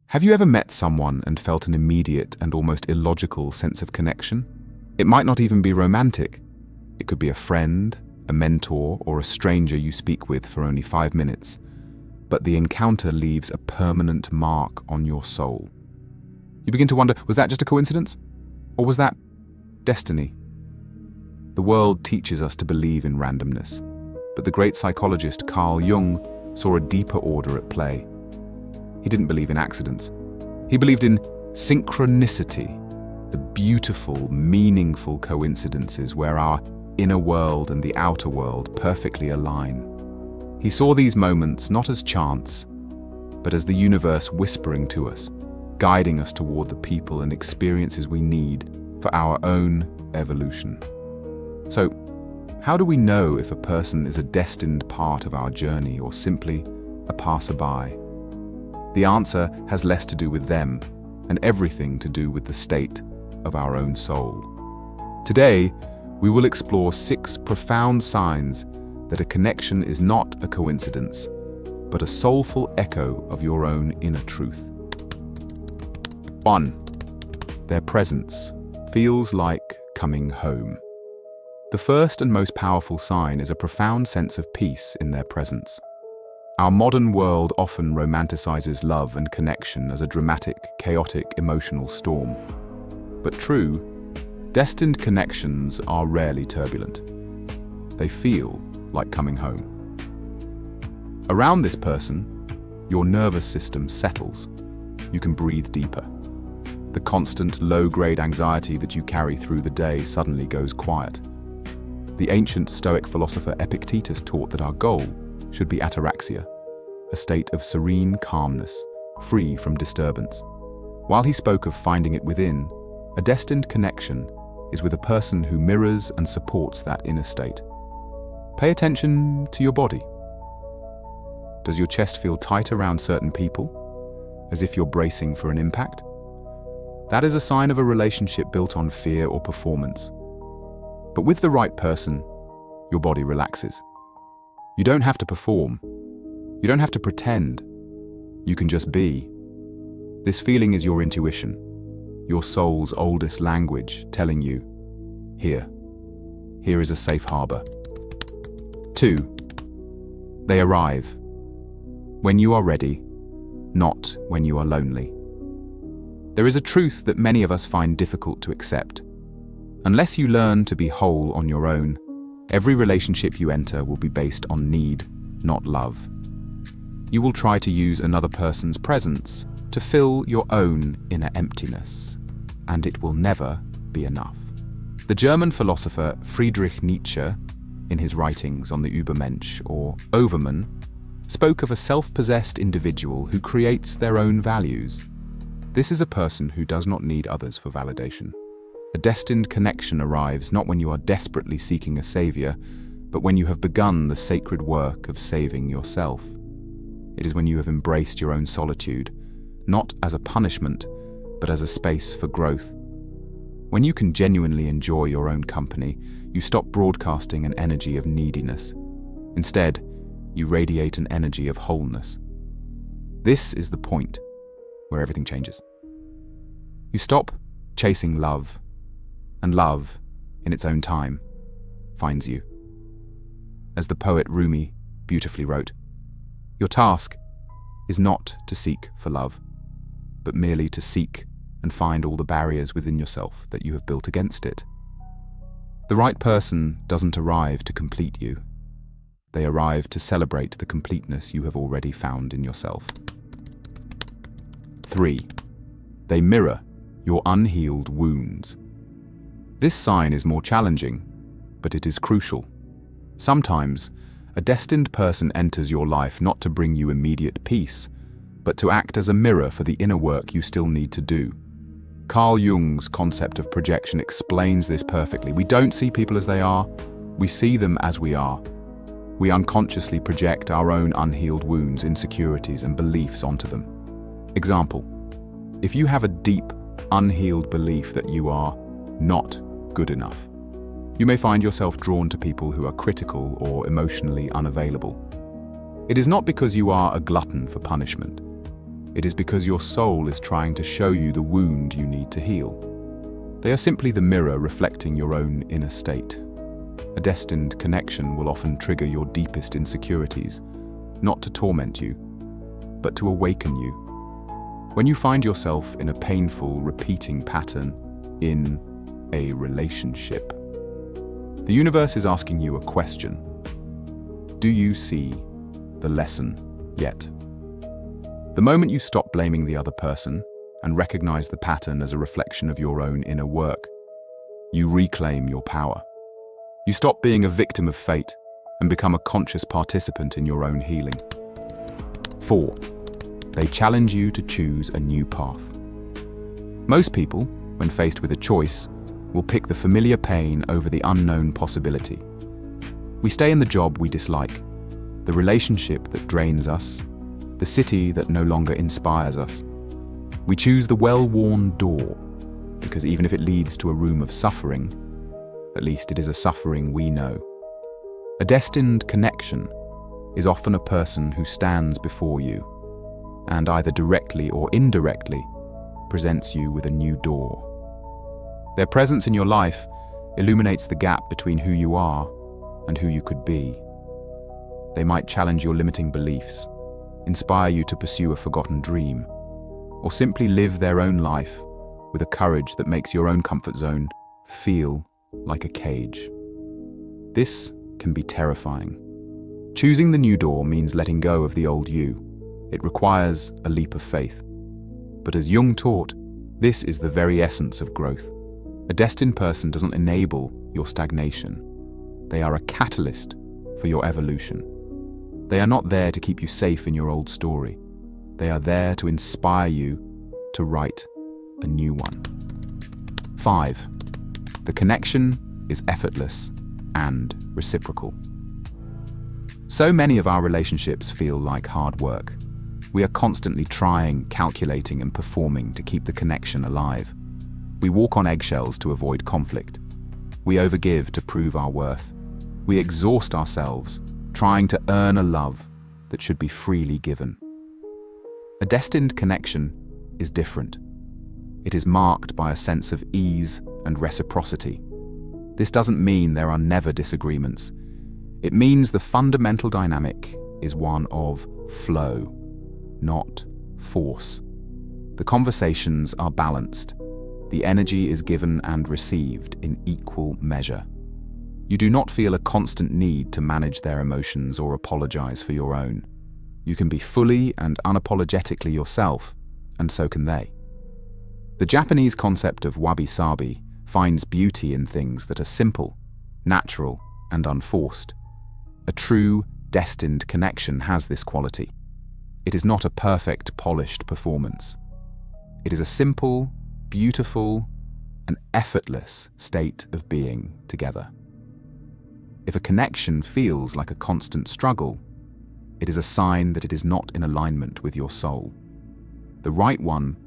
Have you ever met someone and felt an immediate and almost illogical sense of connection? It might not even be romantic. It could be a friend, a mentor, or a stranger you speak with for only 5 minutes. But the encounter leaves a permanent mark on your soul. You begin to wonder, was that just a coincidence? Or was that destiny? The world teaches us to believe in randomness, but the great psychologist Carl Jung saw a deeper order at play. He didn't believe in accidents. He believed in synchronicity, the beautiful, meaningful coincidences where our inner world and the outer world perfectly align. He saw these moments not as chance, but as the universe whispering to us, guiding us toward the people and experiences we need for our own evolution. So, how do we know if a person is a destined part of our journey or simply a passerby? The answer has less to do with them and everything to do with the state of our own soul. Today, we will explore 6 profound signs that a connection is not a coincidence, but a soulful echo of your own inner truth. 1. Their presence feels like coming home. The first and most powerful sign is a profound sense of peace in their presence. Our modern world often romanticizes love and connection as a dramatic, chaotic, emotional storm. But true, destined connections are rarely turbulent. They feel like coming home. Around this person, your nervous system settles. You can breathe deeper. The constant low-grade anxiety that you carry through the day suddenly goes quiet. The ancient Stoic philosopher Epictetus taught that our goal should be ataraxia, a state of serene calmness, free from disturbance. While he spoke of finding it within, a destined connection is with a person who mirrors and supports that inner state. Pay attention to your body. Does your chest feel tight around certain people, as if you're bracing for an impact? That is a sign of a relationship built on fear or performance. But with the right person, your body relaxes. You don't have to perform. You don't have to pretend. You can just be. This feeling is your intuition, your soul's oldest language telling you, here is a safe harbor. 2. They arrive when you are ready, not when you are lonely. There is a truth that many of us find difficult to accept. Unless you learn to be whole on your own, every relationship you enter will be based on need, not love. You will try to use another person's presence to fill your own inner emptiness, and it will never be enough. The German philosopher Friedrich Nietzsche, in his writings on the Übermensch or Overman, spoke of a self-possessed individual who creates their own values. This is a person who does not need others for validation. A destined connection arrives not when you are desperately seeking a savior, but when you have begun the sacred work of saving yourself. It is when you have embraced your own solitude, not as a punishment, but as a space for growth. When you can genuinely enjoy your own company, you stop broadcasting an energy of neediness. Instead, you radiate an energy of wholeness. This is the point where everything changes. You stop chasing love, and love, in its own time, finds you. As the poet Rumi beautifully wrote, your task is not to seek for love, but merely to seek and find all the barriers within yourself that you have built against it. The right person doesn't arrive to complete you. They arrive to celebrate the completeness you have already found in yourself. 3. They mirror your unhealed wounds. This sign is more challenging, but it is crucial. Sometimes, a destined person enters your life not to bring you immediate peace, but to act as a mirror for the inner work you still need to do. Carl Jung's concept of projection explains this perfectly. We don't see people as they are, we see them as we are. We unconsciously project our own unhealed wounds, insecurities, and beliefs onto them. Example: if you have a deep, unhealed belief that you are not good enough, you may find yourself drawn to people who are critical or emotionally unavailable. It is not because you are a glutton for punishment. it is because your soul is trying to show you the wound you need to heal. They are simply the mirror reflecting your own inner state. A destined connection will often trigger your deepest insecurities, not to torment you, but to awaken you. When you find yourself in a painful, repeating pattern in a relationship, the universe is asking you a question. Do you see the lesson yet? The moment you stop blaming the other person and recognize the pattern as a reflection of your own inner work, you reclaim your power. You stop being a victim of fate and become a conscious participant in your own healing. 4. They challenge you to choose a new path. Most people, when faced with a choice, will pick the familiar pain over the unknown possibility. We stay in the job we dislike, the relationship that drains us, the city that no longer inspires us. We choose the well-worn door, because even if it leads to a room of suffering, at least it is a suffering we know. A destined connection is often a person who stands before you and either directly or indirectly presents you with a new door. Their presence in your life illuminates the gap between who you are and who you could be. They might challenge your limiting beliefs, inspire you to pursue a forgotten dream, or simply live their own life with a courage that makes your own comfort zone feel like a cage. This can be terrifying. Choosing the new door means letting go of the old you. It requires a leap of faith. But as Jung taught, this is the very essence of growth. A destined person doesn't enable your stagnation. They are a catalyst for your evolution. They are not there to keep you safe in your old story. They are there to inspire you to write a new one. 5. The connection is effortless and reciprocal. So many of our relationships feel like hard work. We are constantly trying, calculating, and performing to keep the connection alive. We walk on eggshells to avoid conflict. We overgive to prove our worth. We exhaust ourselves trying to earn a love that should be freely given. A destined connection is different. It is marked by a sense of ease and reciprocity. This doesn't mean there are never disagreements. It means the fundamental dynamic is one of flow, not force. The conversations are balanced. The energy is given and received in equal measure. You do not feel a constant need to manage their emotions or apologize for your own. You can be fully and unapologetically yourself, and so can they. The Japanese concept of wabi-sabi finds beauty in things that are simple, natural, and unforced. A true, destined connection has this quality. It is not a perfect, polished performance. It is a simple, beautiful, and effortless state of being together. If a connection feels like a constant struggle, it is a sign that it is not in alignment with your soul. The right one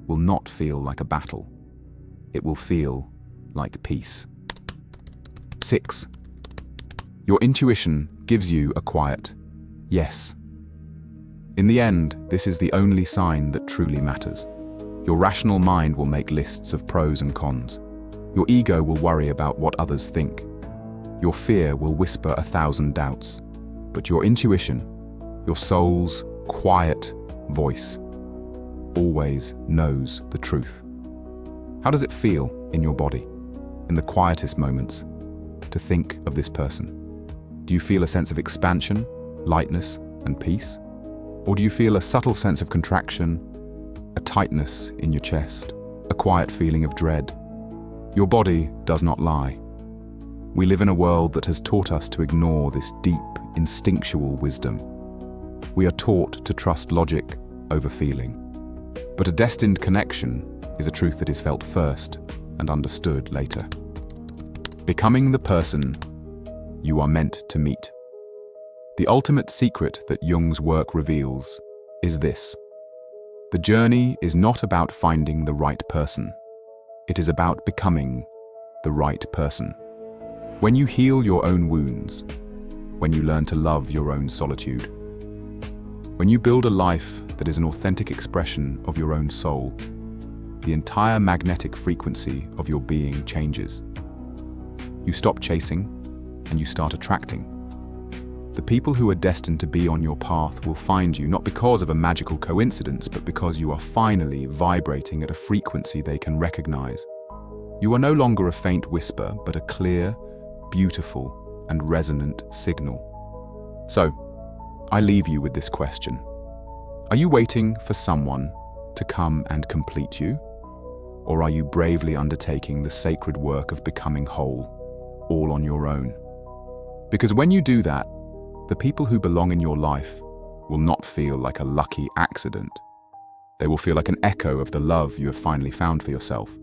will not feel like a battle. It will feel like peace. 6. Your intuition gives you a quiet yes. In the end, this is the only sign that truly matters. Your rational mind will make lists of pros and cons. Your ego will worry about what others think. Your fear will whisper 1,000 doubts. But your intuition, your soul's quiet voice, always knows the truth. How does it feel in your body, in the quietest moments, to think of this person? Do you feel a sense of expansion, lightness, and peace? Or do you feel a subtle sense of contraction, a tightness in your chest, a quiet feeling of dread? Your body does not lie. We live in a world that has taught us to ignore this deep, instinctual wisdom. We are taught to trust logic over feeling. But a destined connection is a truth that is felt first and understood later. Becoming the person you are meant to meet. The ultimate secret that Jung's work reveals is this. The journey is not about finding the right person. It is about becoming the right person. When you heal your own wounds, when you learn to love your own solitude, When you build a life that is an authentic expression of your own soul, the entire magnetic frequency of your being changes. You stop chasing and you start attracting. The people who are destined to be on your path will find you not because of a magical coincidence, but because you are finally vibrating at a frequency they can recognize. You are no longer a faint whisper, but a clear, beautiful, and resonant signal. So, I leave you with this question. Are you waiting for someone to come and complete you? Or are you bravely undertaking the sacred work of becoming whole, all on your own? Because when you do that, the people who belong in your life will not feel like a lucky accident. They will feel like an echo of the love you have finally found for yourself.